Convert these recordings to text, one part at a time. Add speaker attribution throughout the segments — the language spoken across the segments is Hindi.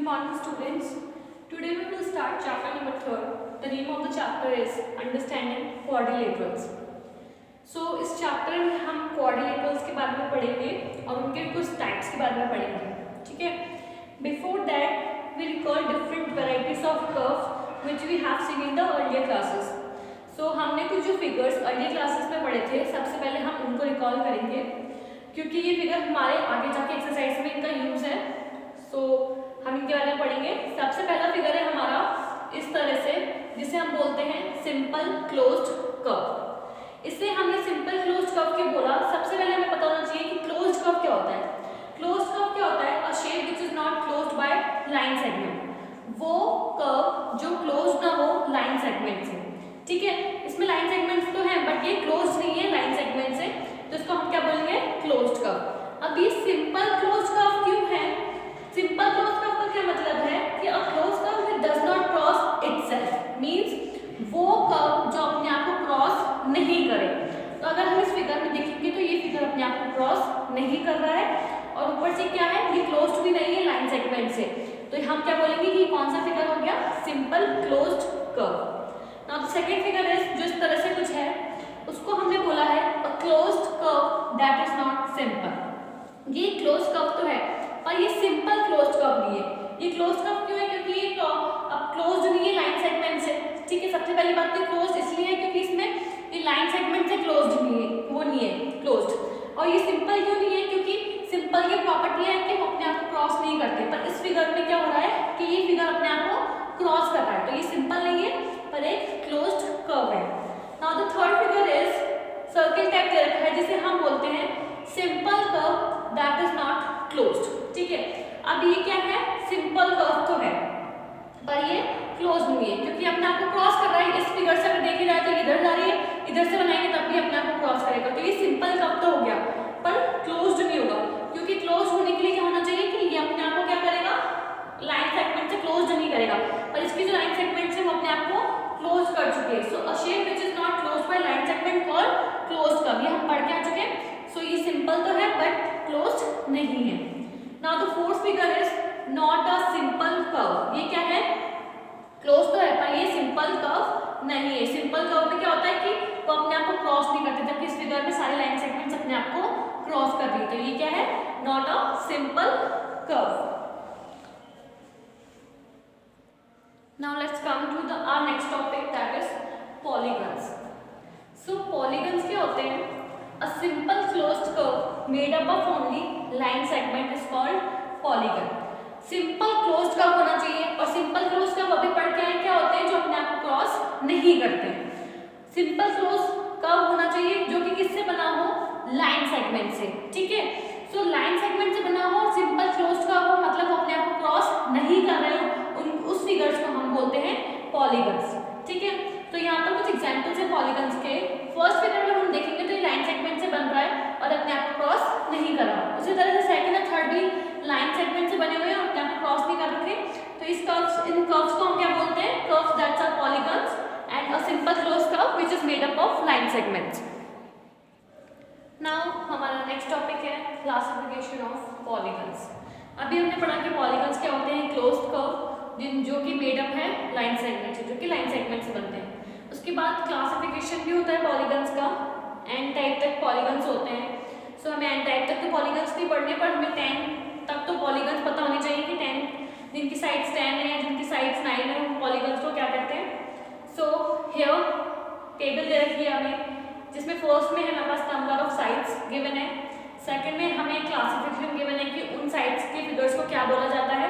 Speaker 1: Good morning students. Today we will start chapter number 3. The name of the chapter is Understanding Quadrilaterals. So इस चैप्टर में हम quadrilaterals के बारे में पढ़ेंगे और उनके कुछ टाइप्स के बारे में पढ़ेंगे. ठीक है. Before that we recall different varieties of curves which we have seen in the earlier classes. So हमने कुछ जो figures earlier classes में पढ़े थे सबसे पहले हम उनको recall करेंगे क्योंकि ये फिगर हमारे आगे जाके एक्सरसाइज में इनका यूज है. सो हम इनके बारे में पढ़ेंगे. सबसे पहला फिगर है हमारा इस तरह से जिसे हम बोलते हैं सिंपल क्लोज्ड कर्व. इससे हमने सिंपल क्लोज्ड कर्व क्यों बोला, सबसे पहले हमें पता होना चाहिए कि क्लोज्ड कर्व क्या होता है. क्लोज्ड कर्व क्या होता है? अ shape which is not closed by line segment. वो कर्व जो क्लोज्ड ना हो लाइन सेगमेंट से. ठीक है, इसमें लाइन सेगमेंट्स तो हैं बट ये क्लोज्ड नहीं है लाइन सेगमेंट से, तो इसको हम क्या बोलेंगे? Closed curve. अब ये सिंपल क्लोज्ड कर्व क्यों है? सिंपल क्लोज्ड कर्व का क्या मतलब है कि a closed curve that does not cross itself means वो कर्व जो अपने आप को क्रॉस नहीं करे. तो अगर हम इस फिगर में देखेंगे तो ये फिगर अपने आप को क्रॉस नहीं कर रहा है और ऊपर से क्या है, ये क्लोज्ड भी नहीं है लाइन सेगमेंट से. तो हम क्या बोलेंगे कि कौन सा फिगर हो गया? Simple closed curve. Now the second figure is जो इस तरह से कुछ है उसको हमने बोला है a closed curve that is not simple. ये क्लोज्ड कर्व तो है पर ये सिंपल क्लोज्ड कर्व नहीं है. ये क्लोज्ड कर्व क्यों है? क्योंकि ये अब क्लोज्ड नहीं है लाइन सेगमेंट से. ठीक है, सबसे पहली बात तो क्लोज्ड इसलिए है क्योंकि इसमें ये लाइन सेगमेंट से क्लोज्ड नहीं है, वो नहीं है क्लोज्ड. और ये सिंपल क्यों नहीं है? क्योंकि सिंपल की प्रॉपर्टी है कि वो अपने आप को क्रॉस नहीं करते. पर इस फिगर में क्या हो रहा है कि ये फिगर अपने आप को क्रॉस कर रहा है, तो ये सिंपल नहीं है पर एक क्लोज्ड कर्व है. Now the third figure is circle type दे रखा है जिसे हम बोलते हैं simple curve that is not closed. ठीक है, अब ये क्या है? सिंपल कर्व तो है पर ये क्लोज नहीं है क्योंकि अपने आप को क्रॉस कर रहा है. इस फिगर से अगर देखी जाए तो इधर जा रही है, इधर से बनाएंगे तब भी अपने आप को क्रॉस करेगा. तो ये सिंपल कर्व तो हो गया पर क्लोज्ड नहीं होगा क्योंकि क्लोज होने के लिए क्या होना चाहिए कि ये अपने आप को क्या करेगा? लाइन सेगमेंट से क्लोज नहीं करेगा. पर इसकी जो लाइन सेगमेंट है वो अपने आप को क्लोज कर चुके हैं. So a shape which is not closed by line segment called closed curve. ये हम पढ़ के आ चुके हैं. सो ये सिंपल तो है बट क्लोज्ड नहीं है. Now the fourth figure is not a simple curve. ये क्या है? क्लोज तो है पर ये सिंपल कर्व नहीं है. सिंपल कर्व में क्या होता है कि वो अपने आप को क्रॉस नहीं करते जबकि इस फिगर में सारे लाइन सेगमेंट्स अपने आप को क्रॉस कर रही है. तो ये क्या है? Not a simple curve. Now let's come to the our next topic that is polygons. So polygons क्या होते हैं? A simple closed curve made up of only line segment is called polygon. Simple closed curve होना चाहिए और simple closed curve अभी पढ़ के आए क्या होते हैं? जो अपने आप को क्रॉस नहीं करते. Simple closed curve होना चाहिए जो कि किससे बना हो? लाइन सेगमेंट से. ठीक है, सो लाइन सेगमेंट से बना हो और सिंपल क्लोज्ड कर्व हो मतलब वो अपने आप को क्रॉस नहीं कर रहे हो. उस फिगर्स को हम बोलते हैं पॉलीगन्स. ठीक है, तो यहाँ पर कुछ एग्जांपल्स हैं पॉलीगन्स के. फर्स्ट फिगर में हम देखेंगे तो ये लाइन सेगमेंट से बन रहा है और अपने आप को क्रॉस नहीं कर रहा. उसी तरह से सेकंड और थर्ड भी लाइन सेगमेंट से बने हुए हैं और अपने आप को क्रॉस नहीं कर रखे. तो इस कर्व्स इन कर्व्स को हम क्या बोलते हैं? Curves that's are polygons and a simple closed curve which is made up of line segments. Now हमारा नेक्स्ट टॉपिक है क्लासिफिकेशन ऑफ पॉलीगन्स. अभी हमने पढ़ा कि पॉलीगन्स क्या होते हैं? क्लोज्ड कर्व जो कि मेड अप है लाइन सेगमेंट से, जो कि लाइन सेगमेंट से बनते हैं. उसके बाद क्लासिफिकेशन भी होता है पॉलीगन्स का. एन टाइप तक पॉलीगन्स होते हैं. सो हमें एन टाइप तक तो पॉलीगन्स नहीं पढ़ने पर हमें 10 तक तो पॉलीगन्स पता होने चाहिए कि 10 जिनकी साइड्स 10 है जिनकी साइड्स 9 है उन पॉलीगन्स को क्या कहते हैं. सो हियर टेबल दे रखी है हमें जिसमें फर्स्ट में है हमारे पास नंबर ऑफ साइड्स गिवन है. सेकंड में हमें क्लासिफिकेशन गिवन है कि उन साइड्स के फिगर्स को क्या बोला जाता है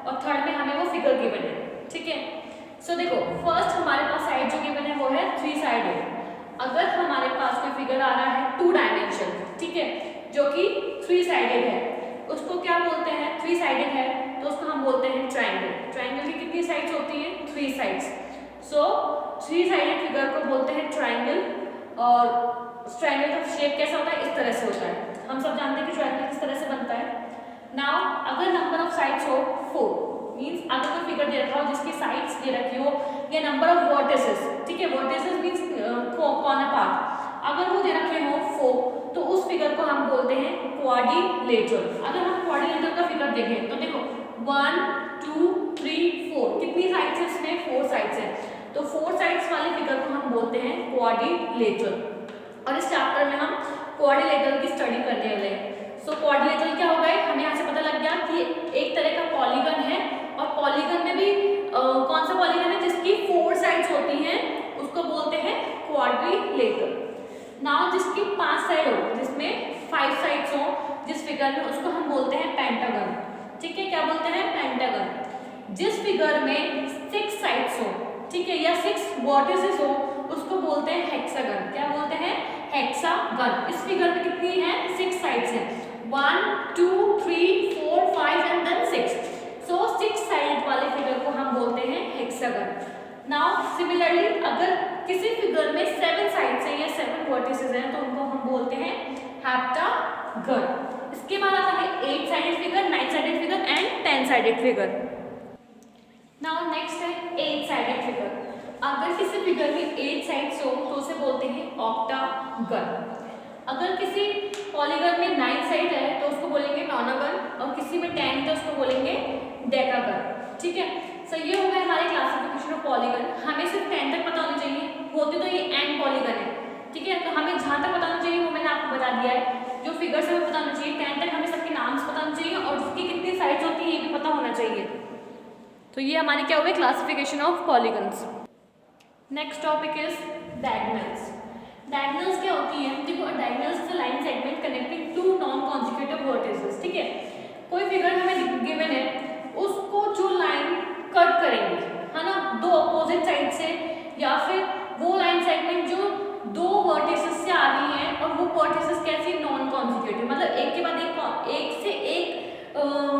Speaker 1: और थर्ड में हमें वो फिगर गिवन है. ठीक है, सो देखो फर्स्ट हमारे पास साइड जो गिवन है वो है 3 साइडेड. अगर हमारे पास कोई फिगर आ रहा है 2 डायमेंशन, ठीक है, जो कि 3 साइडेड है, उसको क्या बोलते हैं? 3 साइडेड है तो उसको हम बोलते हैं ट्राइंगल. ट्राइंगल की कितनी साइड्स होती हैं? 3 साइड्स. सो 3 साइडेड फिगर को बोलते हैं ट्राइंगल. और ट्राइंगल का शेप कैसा होता है? इस तरह से होता है. हम सब जानते हैं कि ट्राइंगल किस तरह से बनता है. नाउ अगर नंबर ऑफ साइड्स हो 4 मींस अगर कोई फिगर दे रखा हो जिसकी साइड्स दे रखी हो या नंबर ऑफ वर्टिसेस, ठीक है, वर्टिसेस मींस कॉर्नर पार्ट, अगर वो दे रखे हो 4 तो उस फिगर को हम बोलते हैं क्वाड्रिलेटरल. अगर हम क्वाड्रिलेटरल का फिगर देखें तो देखो 1 2 तो 4 साइड्स वाले फिगर को हम बोलते हैं क्वाड्रिलेटरल। और इस चैप्टर में हम क्वाड्रिलेटरल की स्टडी करने वाले हैं। सो क्वाड्रिलेटरल क्या होगा, हमें यहाँ से पता लग गया कि एक तरह का पॉलीगन है, और पॉलीगन में भी कौन सा पॉलीगन है जिसकी 4 साइड्स होती हैं, उसको बोलते हैं क्वाड्रिलेटरल। नाउ जिसकी 5 साइड हो, जिसमें 5 साइड्स हो जिस फिगर में, उसको हम बोलते हैं पेंटागन। ठीक है, क्या बोलते हैं, पेंटागन। जिस फिगर में 6 साइड्स हो, ठीक है, या 6 वर्टिसेस हो, उसको बोलते हैं हेक्सागन। क्या बोलते हैं, हेक्सागन। इस फिगर में कितनी है, 6 साइड्स हैं, 1 2 3 4 5 एंड देन 6। सो 6 साइड वाले फिगर को हम बोलते हैं हेक्सागन। नाउ सिमिलरली अगर किसी फिगर में 7 साइड्स हैं या 7 वर्टिसेस हैं, तो उनको हम बोलते हैं हेप्टागन। इसके बाद आता है 8 sided figure, 9 sided figure and 10 sided figure. Now next है 8 साइडेड फिगर। अगर किसी फिगर में 8 साइड्स हो तो उसे बोलते हैं ऑक्टागन। अगर किसी पॉलीगन में 9 साइड है तो उसको बोलेंगे नॉनागन, और किसी में 10 तो उसको बोलेंगे डेकागन। ठीक है, सो ये हो गया हमारे क्लासिफिकेशन ऑफ पॉलीगन। हमें सिर्फ 10 तक पता होना चाहिए, होते तो ये एंड पॉलीगन है। ठीक है, तो हमें जहाँ तक पता होना चाहिए वो मैंने आपको बता दिया है। जो फिगर्स हमें पता होना चाहिए, 10 तक हमें सबके नाम्स पता होना चाहिए, और उसकी कितनी साइड्स होती है ये भी पता होना चाहिए। तो ये हमारे क्या हुए, classification of polygons. Next topic is diagonals. Diagonals क्या होती है, देखो diagonals is a line segment connecting two non consecutive vertices. ठीक है, कोई फिगर हमें गिवन है, उसको जो लाइन कट करेंगे, है ना, 2 अपोजिट साइड से, या फिर वो लाइन सेगमेंट जो 2 वर्टिसेस से आ रही है, और वो वर्टिसेस कैसी, नॉन कॉन्जिक्यूटिव, मतलब एक के बाद एक से एक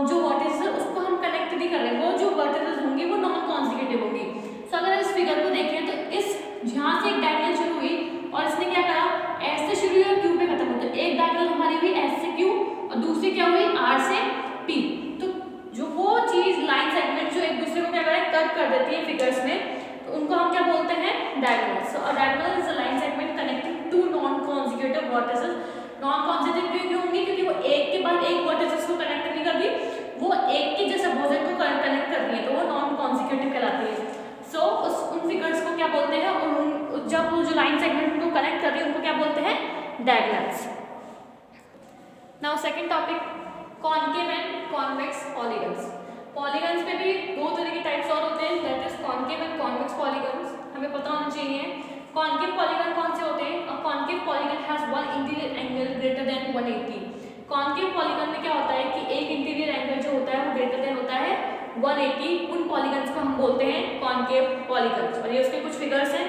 Speaker 1: जो वर्टिसेस है उसको हम कनेक्ट नहीं कर रहे हैं, वो जो वर्टिसेस होंगी वो नॉन कॉन्जिक्यूटिव होंगी। सो अगर इस फिगर को देखें तो इस जहाँ से एक डायगोनल शुरू हुई और इसने क्या करा, एस से शुरू हुई और क्यू पे खत्म हुई, तो एक डायगोनल हमारी हुई एस से क्यू और दूसरी क्या हुई आर से पी। तो जो वो चीज लाइन सेगमेंट जो एक दूसरे को क्या करे, कट कर देती है फिगर्स में, तो उनको हम क्या बोलते हैं, diagonal. So a diagonal is a line segment connecting two non consecutive vertices. Non consecutive क्यों होंगी, क्योंकि वो एक के बाद एक वर्टिसेस को कनेक्ट नहीं करती, वो एक के जैसे अपोजिट को कनेक्ट करती है, तो वो नॉन कॉन्जिक्यूटिव कहलाती है। सो उन फिगर्स को क्या बोलते हैं, और जब वो जो लाइन सेगमेंट को कनेक्ट कर रही है उनको क्या बोलते हैं, diagonals. Now second topic, concave and convex polygons. Polygons में भी 2 तरह के टाइप्स और होते हैं, that is concave and convex polygons. हमें पता होना चाहिए कॉनकेव पॉलीगन कौन से होते हैं। और concave polygon has one interior angle greater than 180। Concave polygon में क्या होता है कि एक इंटीरियर एंगल जो होता है वो ग्रेटर देन होता है 180। उन पॉलीगन्स को हम बोलते हैं कॉनकेव पॉलीगन्स, और ये उसके कुछ फिगर्स हैं।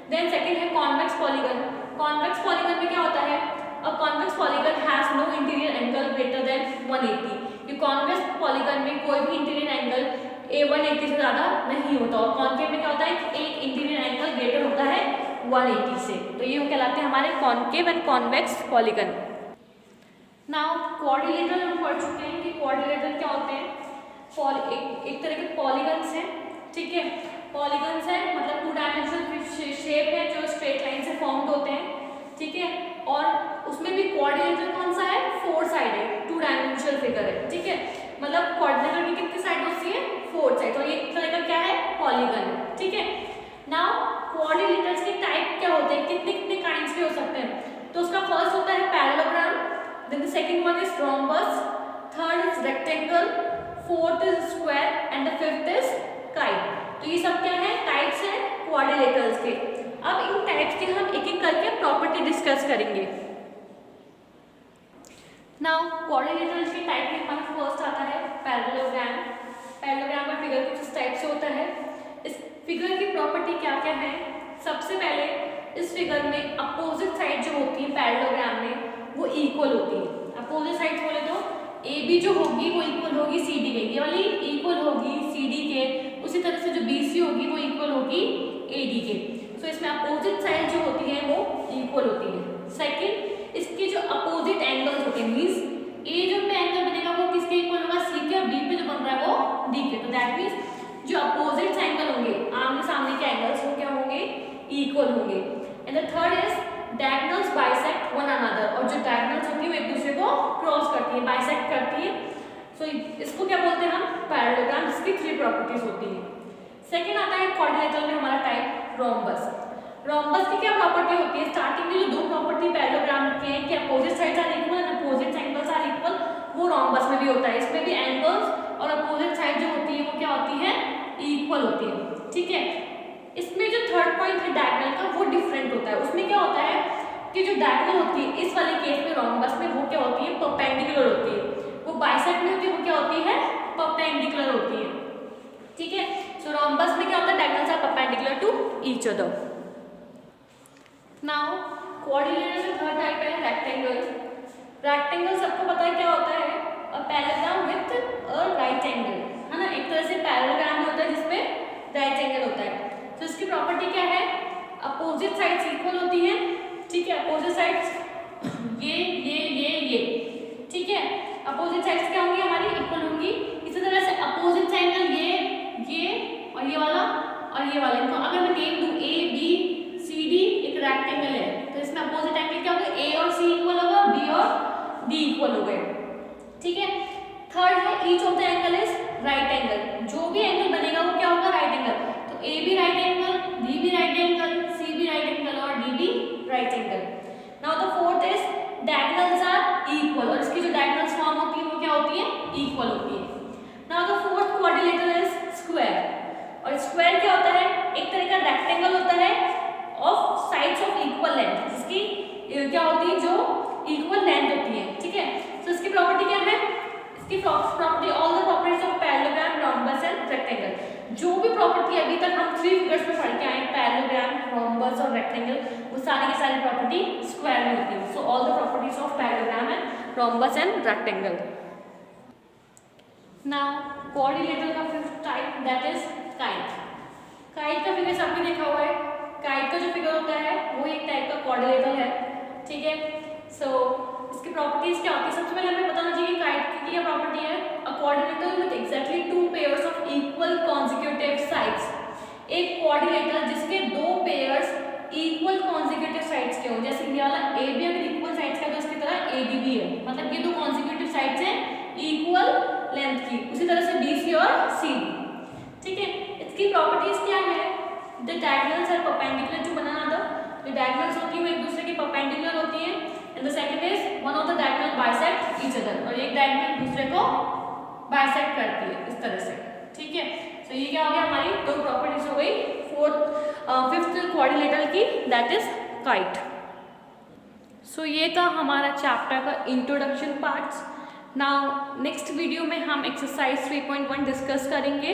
Speaker 1: देन सेकंड है कॉन्वेक्स पॉलीगन। कॉन्वेक्स पॉलीगन में क्या होता है, a convex polygon has no interior angle greater than 180। ये कॉन्वेक्स पॉलीगन में कोई भी इंटीरियर एंगल 180 से ज़्यादा नहीं होता, और कॉनकेव में क्या होता है कि एक इंटीरियर एंगल ग्रेटर होता है 180 से। तो ये कहलाते हैं हमारे concave and convex polygon. Now quadrilateral हम पढ़ चुके हैं कि क्वाड्रिलेटरल क्या होते हैं, एक तरह के पॉलीगन्स हैं। ठीक है, पॉलीगन्स है मतलब 2 डायमेंशनल शेप है जो स्ट्रेट लाइन से फॉर्म्ड होते हैं। ठीक है, और उसमें भी क्वाड्रिलेटरल कौन सा है, 4 साइड है, 2 डायमेंशनल फिगर है। ठीक है, मतलब क्वाड्रिलेटरल की कितनी साइड होती है, 4 साइड, और ये एक तरह का क्या है, पॉलीगन है। ठीक है, नाउ क्वाड्रिलेटरल्स के टाइप क्या होते हैं, कितने कितने काइंड्स के हो सकते हैं। तो उसका फर्स्ट होता है parallelogram, then the second one is rhombus, third is rectangle, fourth is square and the fifth is kite. तो ये सब क्या है, टाइप्स हैं क्वाड्रिलेटरल्स के। अब इन टाइप्स के हम एक एक करके प्रॉपर्टी डिस्कस करेंगे। नाउ क्वाड्रिलेटरल्स के टाइप में हमारा फर्स्ट आता है पैरेललोग्राम। पैरेललोग्राम का फिगर कुछ इस टाइप से होता है। इस फिगर की प्रॉपर्टी क्या क्या है, सबसे पहले इस फिगर में अपोजिट साइड जो होती है पैरेललोग्राम में वो इक्वल होती है। अपोजिट साइड बोले तो ए बी जो होगी वो इक्वल होगी सी डी के, ये वाली इक्वल होगी सी डी के, उसी तरह से जो बी सी होगी वो इक्वल होगी ए डी के। सो इसमें अपोजिट साइड जो होती है वो इक्वल होती है। सेकंड, इसके जो अपोजिट एंगल्स होते हैं, मींस ए जो पे एंगल बनेगा वो किसके इक्वल होगा, सी के, और बी पे जो बन रहा है वो डी के। तो दैट मींस जो अपोजिट एंगल होंगे, आमने सामने के एंगल्स वो क्या होंगे, इक्वल होंगे। And the third is diagonals bisect one another, और जो डायगोनल्स होती है वो एक दूसरे को क्रॉस करती है, बाइसेक्ट करती है। सो इसको क्या बोलते हैं हम, पैरेललोग्राम, जिसकी 3 प्रॉपर्टीज होती हैं। सेकेंड आता है क्वाड्रिलेटरल में हमारा टाइप रोम्बस। रोम्बस की क्या प्रॉपर्टी होती है, स्टार्टिंग में जो दो प्रॉपर्टी पैरेललोग्राम के हैं कि opposite sides are equal and opposite angles are equal, वो रोम्बस में भी होता है। इसमें भी एंगल्स और अपोजिट साइड जो होती है वो क्या होती है, इक्वल होती है। ठीक है, इसमें जो थर्ड पॉइंट है डायगोनल का वो डिफरेंट होता है। उसमें क्या होता है कि जो डायगोनल होती है इस वाले केस में रोम्बस में वो क्या होती है, परपेंडिकुलर होती है। वो बाइसेक्ट में होती है वो क्या होती है, परपेंडिकुलर होती है। ठीक है, सो रोम्बस में क्या होता है, diagonals are perpendicular to each other. Now quadrilateral का थर्ड टाइप है रेक्टेंगल। रेक्टेंगल सबको पता है क्या होता है, a parallelogram with a right angle, है ना। एक तरह से पैरेललोग्राम होता है जिसमें राइट एंगल होता है। तो इसकी प्रॉपर्टी क्या है, अपोजिट साइड्स इक्वल होती हैं। ठीक है, अपोजिट साइड्स ये ठीक है, अपोजिट साइड्स क्या होंगी हमारी, इक्वल होंगी। इसी तरह से अपोजिट एंगल ये और ये वाला और ये वाला, इनको अगर मैं नेम दूं ए बी सी डी, एक रेक्टेंगल है तो इसमें अपोजिट एंगल क्या होगा, ए और सी इक्वल होगा, बी और डी इक्वल हो गए। ठीक है, थर्ड है each of the angle is right angle. जो भी एंगल बनेगा वो क्या होगा, राइट एंगल। तो ए भी राइट एंगल, बी भी राइट एंगल, सी भी राइट एंगल और डी भी right angle. Now the fourth is diagonals are equal, और इसकी जो डायगोनल्स फॉर्म होती है वो क्या होती है, इक्वल होती है। Now the fourth quadrilateral is square. और स्क्वायर क्या होता है, एक तरह का रेक्टेंगल होता है of sides of equal length, जिसकी क्या होती है, जो इक्वल लेंथ होती है। ठीक है, तो इसकी प्रॉपर्टी क्या है, इसकी property all the properties of parallelogram, rhombus and rectangle. जो भी प्रॉपर्टी अभी तक हम 3 फिगर्स में पढ़ के आए, पैरेललोग्राम, रोम्बस और रेक्टेंगल, वो सारी की सारी प्रॉपर्टी स्क्वायर में होती है। So all the properties of parallelogram and rhombus and rectangle. Now quadrilateral का fifth type that is kite. Kite का फिगर सबने देखा हुआ है। काइट का जो फिगर होता है वो एक टाइप का क्वाड्रिलेटरल है। ठीक है, सो इसकी प्रॉपर्टीज क्या होती है, सबसे पहले हमें बताना चाहिए काइट की क्या प्रॉपर्टी है, अ quadrilateral with exactly 2 pairs of equal consecutive sides. एक क्वाड्रिलेटरल जिसके 2 पेयर्स इक्वल कॉन्जिक्यूटिव साइड्स के हो, जैसे ये वाला ए बी अगर इक्वल साइड्स का तो इसकी तरह ए डी भी है, मतलब ये 2 कॉन्जिक्यूटिव साइड्स हैं इक्वल लेंथ की, उसी तरह से बी सी और सी डी। ठीक है, इसकी प्रॉपर्टीज क्या है, the diagonals are perpendicular to one another. जो डायगोनल्स होती है वो एक दूसरे के परपेंडिकुलर होती है। And the second is one of the diagonal bisect each other, और एक डायगोनल दूसरे को बाइसेक्ट करती है इस तरह से। ठीक है, सो ये क्या हो गया, हमारी 2 प्रॉपर्टीज हो गई फिफ्थ क्वाड्रिलेटरल की, दैट इज काइट। सो ये था हमारा चैप्टर का introduction parts. Now next video में हम एक्सरसाइज 3.1 डिस्कस करेंगे।